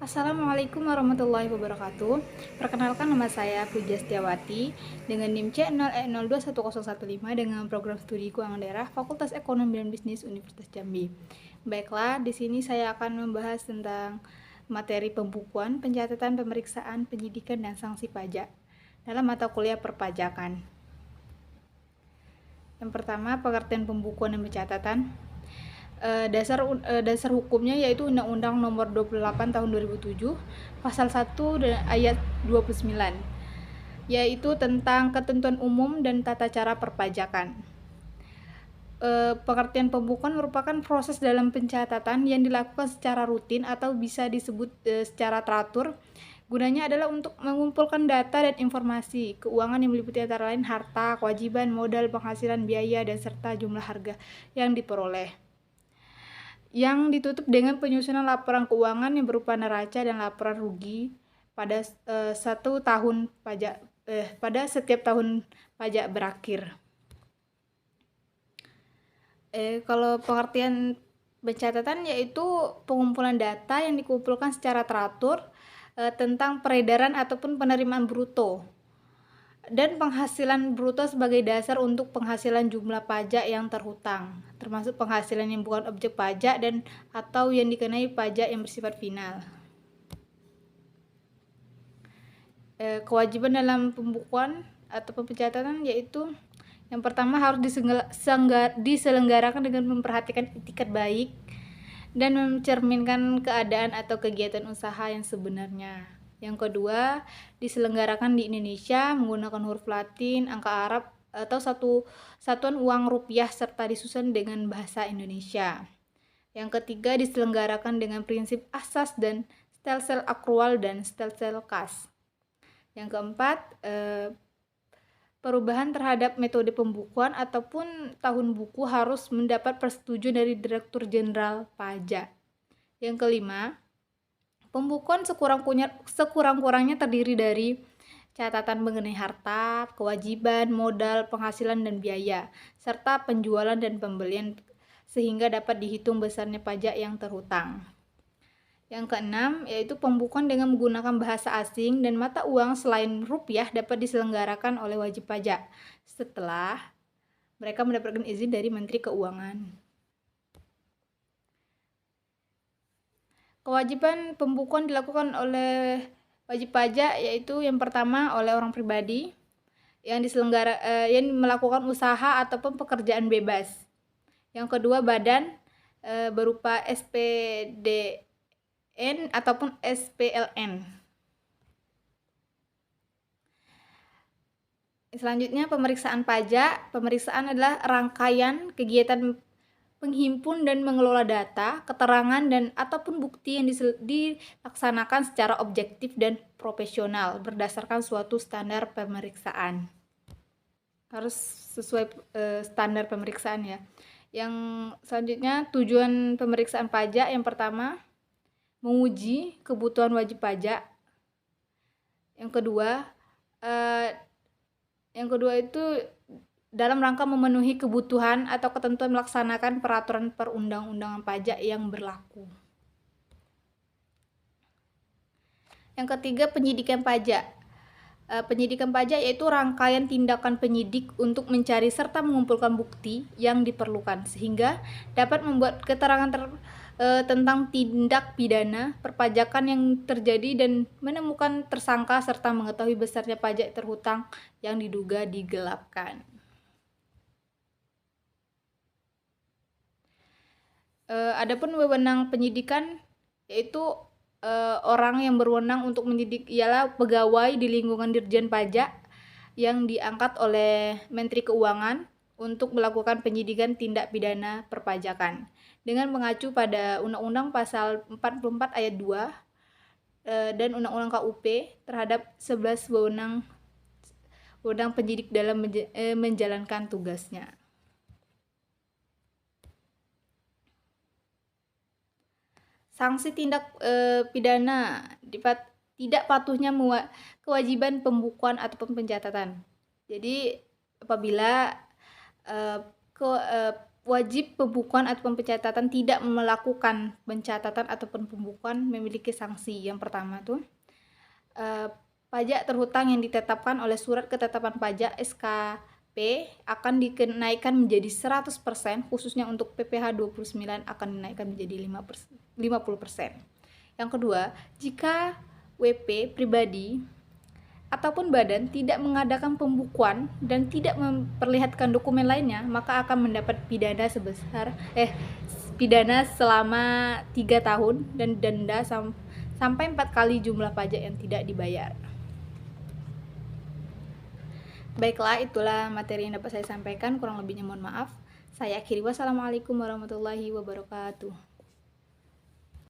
Assalamualaikum warahmatullahi wabarakatuh. Perkenalkan, nama saya Puja Setiawati dengan NIM C0E021015 dengan program studi keuangan daerah Fakultas Ekonomi dan Bisnis Universitas Jambi. Baiklah, di sini saya akan membahas tentang materi pembukuan, pencatatan, pemeriksaan, penyidikan, dan sanksi pajak dalam mata kuliah perpajakan. Yang pertama, pengertian pembukuan dan pencatatan. Dasar hukumnya yaitu Undang-Undang Nomor 28 Tahun 2007, Pasal 1 dan ayat 29, yaitu tentang ketentuan umum dan tata cara perpajakan. Pengertian pembukuan merupakan proses dalam pencatatan yang dilakukan secara rutin atau bisa disebut secara teratur. Gunanya adalah untuk mengumpulkan data dan informasi keuangan yang meliputi antara lain harta, kewajiban, modal, penghasilan, biaya, dan serta jumlah harga yang diperoleh, yang ditutup dengan penyusunan laporan keuangan yang berupa neraca dan laporan rugi pada setiap tahun pajak berakhir. Kalau pengertian pencatatan yaitu pengumpulan data yang dikumpulkan secara teratur tentang peredaran ataupun penerimaan bruto dan penghasilan bruto sebagai dasar untuk penghasilan jumlah pajak yang terhutang, termasuk penghasilan yang bukan objek pajak dan atau yang dikenai pajak yang bersifat final. Kewajiban dalam pembukuan atau pencatatan yaitu yang pertama harus diselenggarakan dengan memperhatikan etikat baik dan mencerminkan keadaan atau kegiatan usaha yang sebenarnya. Yang kedua, diselenggarakan di Indonesia menggunakan huruf Latin, angka Arab, atau satuan uang rupiah serta disusun dengan bahasa Indonesia. Yang ketiga, diselenggarakan dengan prinsip asas dan stelsel akrual dan stelsel kas. Yang keempat, perubahan terhadap metode pembukuan ataupun tahun buku harus mendapat persetujuan dari Direktur Jenderal Pajak. Yang kelima, pembukuan sekurang-kurangnya terdiri dari catatan mengenai harta, kewajiban, modal, penghasilan, dan biaya, serta penjualan dan pembelian sehingga dapat dihitung besarnya pajak yang terhutang. Yang keenam, yaitu pembukuan dengan menggunakan bahasa asing dan mata uang selain rupiah dapat diselenggarakan oleh wajib pajak setelah mereka mendapatkan izin dari Menteri Keuangan. Kewajiban pembukuan dilakukan oleh wajib pajak yaitu yang pertama oleh orang pribadi yang melakukan usaha ataupun pekerjaan bebas. Yang kedua, badan berupa SPDN ataupun SPLN. Selanjutnya, pemeriksaan pajak. Pemeriksaan adalah rangkaian kegiatan menghimpun dan mengelola data, keterangan, dan ataupun bukti yang dilaksanakan secara objektif dan profesional berdasarkan suatu standar pemeriksaan. Harus sesuai standar pemeriksaan ya. Yang selanjutnya, tujuan pemeriksaan pajak yang pertama, menguji kebutuhan wajib pajak. Yang kedua itu dalam rangka memenuhi kebutuhan atau ketentuan melaksanakan peraturan perundang-undangan pajak yang berlaku. Yang ketiga, penyidikan pajak. Penyidikan pajak yaitu rangkaian tindakan penyidik untuk mencari serta mengumpulkan bukti yang diperlukan sehingga dapat membuat keterangan tentang tindak pidana perpajakan yang terjadi dan menemukan tersangka serta mengetahui besarnya pajak terhutang yang diduga digelapkan. Adapun wewenang penyidikan yaitu orang yang berwenang untuk menyidik ialah pegawai di lingkungan Dirjen Pajak yang diangkat oleh Menteri Keuangan untuk melakukan penyidikan tindak pidana perpajakan dengan mengacu pada Undang-Undang Pasal 44 Ayat 2 dan Undang-Undang KUP terhadap 11 wewenang penyidik dalam menjalankan tugasnya. Sanksi tindak pidana tidak patuhnya kewajiban pembukuan ataupun pencatatan. Jadi apabila wajib pembukuan ataupun pencatatan tidak melakukan pencatatan ataupun pembukuan memiliki sanksi. Yang pertama tuh pajak terhutang yang ditetapkan oleh Surat Ketetapan Pajak SKP akan dinaikkan menjadi 100%, khususnya untuk PPh 29 akan dinaikkan menjadi 50%. Yang kedua, jika WP pribadi ataupun badan tidak mengadakan pembukuan dan tidak memperlihatkan dokumen lainnya, maka akan mendapat pidana selama 3 tahun dan denda sampai 4 kali jumlah pajak yang tidak dibayar. Baiklah, itulah materi yang dapat saya sampaikan, kurang lebihnya mohon maaf. Saya akhiri, wassalamualaikum warahmatullahi wabarakatuh.